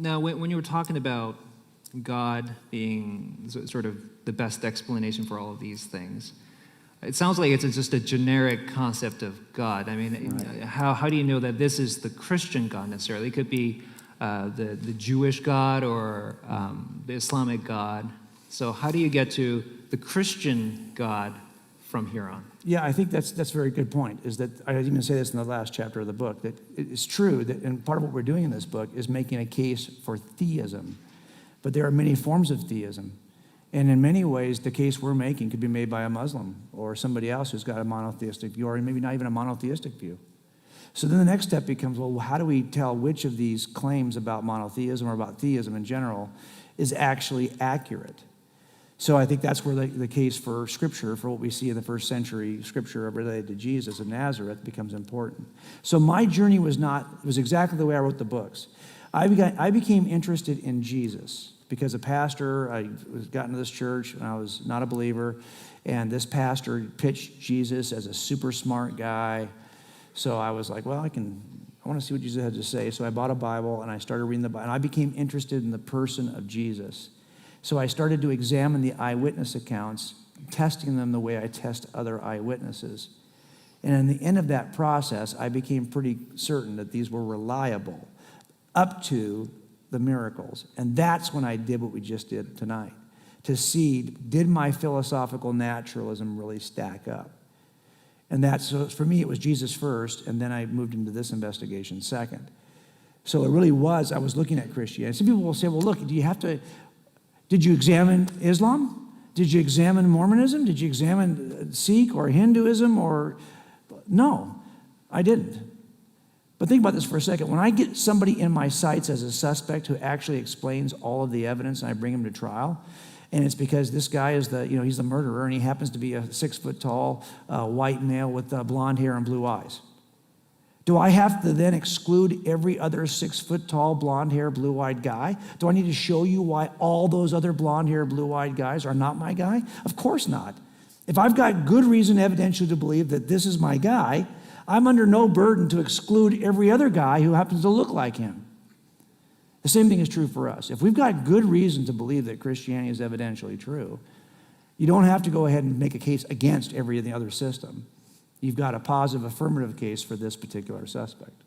Now, when you were talking about God being sort of the best explanation for all of these things, it sounds like it's just a generic concept of God. I mean, right. How do you know that this is the Christian God necessarily? It could be the Jewish God or the Islamic God. So how do you get to the Christian God from here on? Yeah, I think that's a very good point, is that I didn't even say this in the last chapter of the book, that it's true that, and part of what we're doing in this book is making a case for theism. But there are many forms of theism. And in many ways, the case we're making could be made by a Muslim or somebody else who's got a monotheistic view, or maybe not even a monotheistic view. So then the next step becomes, well, how do we tell which of these claims about monotheism or about theism in general is actually accurate? So I think that's where the case for Scripture, for what we see in the first century Scripture related to Jesus of Nazareth, becomes important. So my journey was exactly the way I wrote the books. I became interested in Jesus because a pastor, I got into this church and I was not a believer, and this pastor pitched Jesus as a super smart guy. So I was like, well, I want to see what Jesus had to say. So I bought a Bible and I started reading the Bible, and I became interested in the person of Jesus. So I started to examine the eyewitness accounts, testing them the way I test other eyewitnesses. And in the end of that process, I became pretty certain that these were reliable up to the miracles. And that's when I did what we just did tonight, to see, did my philosophical naturalism really stack up? And so for me, it was Jesus first, and then I moved into this investigation second. So it really was, I was looking at Christianity. Some people will say, well, look, did you examine Islam? Did you examine Mormonism? Did you examine Sikh or Hinduism? No, I didn't. But think about this for a second. When I get somebody in my sights as a suspect who actually explains all of the evidence and I bring him to trial, and it's because this guy is he's the murderer, and he happens to be a 6-foot-tall white male with blonde hair and blue eyes. Do I have to then exclude every other 6-foot-tall, blonde-haired, blue-eyed guy? Do I need to show you why all those other blonde-haired, blue-eyed guys are not my guy? Of course not. If I've got good reason evidentially to believe that this is my guy, I'm under no burden to exclude every other guy who happens to look like him. The same thing is true for us. If we've got good reason to believe that Christianity is evidentially true, you don't have to go ahead and make a case against every other system. You've got a positive, affirmative case for this particular suspect.